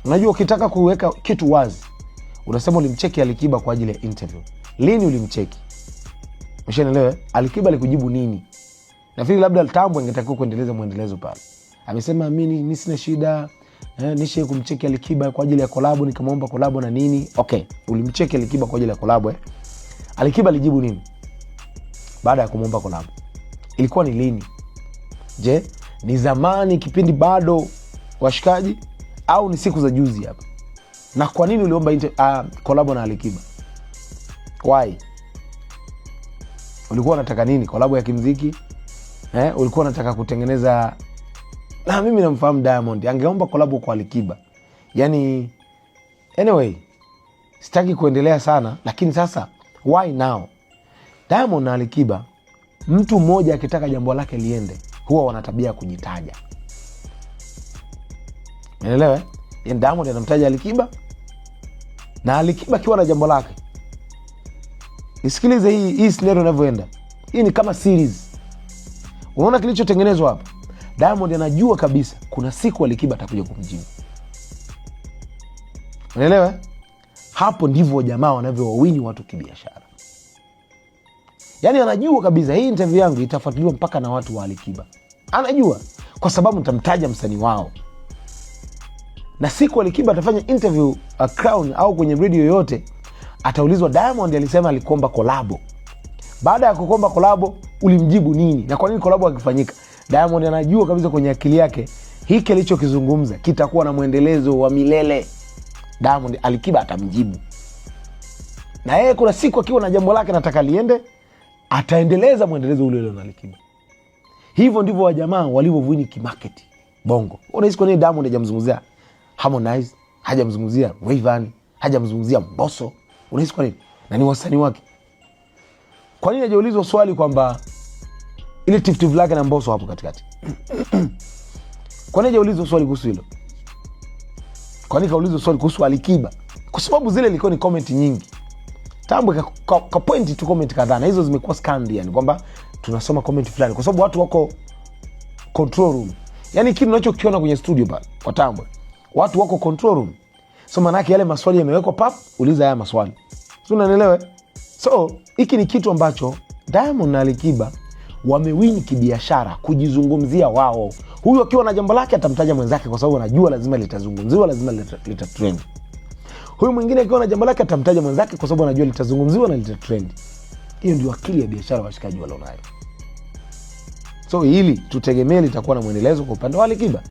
Unajua ukitaka kuweka kitu wazi, unasema ulimcheki Alikiba kwa ajili ya interview. Lini ulimcheki? Umeshaelewa? Alikiba alikujibu nini? Nafikiri labda Tambwe angetakiwa kuendeleza muendelezo pale. Amesema mimi sina shida, nishe kumcheki Alikiba kwa ajili ya collab, nikamwomba collab na nini. Okay, ulimcheki Alikiba kwa ajili ya collab. Alikiba alijibu nini baada ya kumwomba collab? Ilikuwa ni lini? Je, ni zamani kipindi bado washikaji au ni siku za juzi hapa? Na kwa nini uliomba collab na Alikiba? Why? Ulikuwa unataka nini? Collab ya kimuziki? Ulikuwa unataka kutengeneza? Na mimi namfahamu Diamond, angeomba collab kwa Alikiba. Yaani anyway, sitaki kuendelea sana, lakini sasa why now? Diamond na Alikiba, mtu mmoja akitaka jambo lake liende, huwa wana tabia ya kujitaja. Unaelewa? Yaani Diamond anamtaja Alikiba na Alikiba akiwa na jambo lake. Nisikilize hii scenario inavyoenda. Hii ni kama series. Unaona kilichotengenezwa hapa? Diamond anajua kabisa kuna siku Alikiba atakuja kumjibu. Unaelewa? Hapo ndivyo jamaa wanavyowawini watu kibiashara. Yaani anajua kabisa hii interview yangu itafuatiliwa mpaka na watu wa Alikiba. Anajua kwa sababu nitamtaja msanii wao. Na siku Alikiba atafanya interview Crown au kwenye radio yoyote, ataulizwa Diamond alisema alikuomba collab. Baada ya kukomba collab ulimjibu nini? Na kwa nini collab hakifanyika? Diamond anajua kabisa kwenye akili yake hiki alichokizungumza kitakuwa na muendelezo wa milele. Diamond Alikiba atamjibu. Na yeye kuna siku akiwa na jambo lake nataka liende, ataendeleza muendelezo ule ule na Alikiba. Hivyo ndivyo wa jamaa walivyovuni kimarket Bongo. Unahisi kwa nini Diamond hajamzungumzia Harmonize, hajamzungumzia Rayvanny, hajamzungumzia Mbosso? Unahisi kwa nini? Na ni wasanii wake. Kwa nini hajaulizwa swali kwamba ile tiftif lake na Mbosso hapo katikati? Kwa nini hajaulizwa swali kuhusu hilo? Kwa nini kaulizwa swali kuhusu Alikiba? Kwa sababu zile ilikuwa ni comment nyingi. Tambwe ka point tu comment kadhaa, na hizo zimekuwa scandal, yani kwamba tunasoma comment fulani kwa sababu watu wako control room. Yani kitu unachokiona kwenye studio pale kwa Tambwe, watu wako control room. So maana yake yale maswali yamewekwa pap, uliza haya maswali. So unaelewa? So hiki ni kitu ambacho Diamond na Alikiba wamewini kibiashara, kujizungumzia wao. Huyu akiwa na jambo lake atamtaja mwenzake kwa sababu anajua lazima litazungumziwa, lazima litatrend. Huyu mwingine akiwa na jambo lake atamtaja mwenzake kwa sababu anajua litazungumziwa na litatrend. Hiyo ndio akili ya biashara washikaji walionayo. So hili tutegemee litakuwa na muendelezo kwa upande wa Alikiba.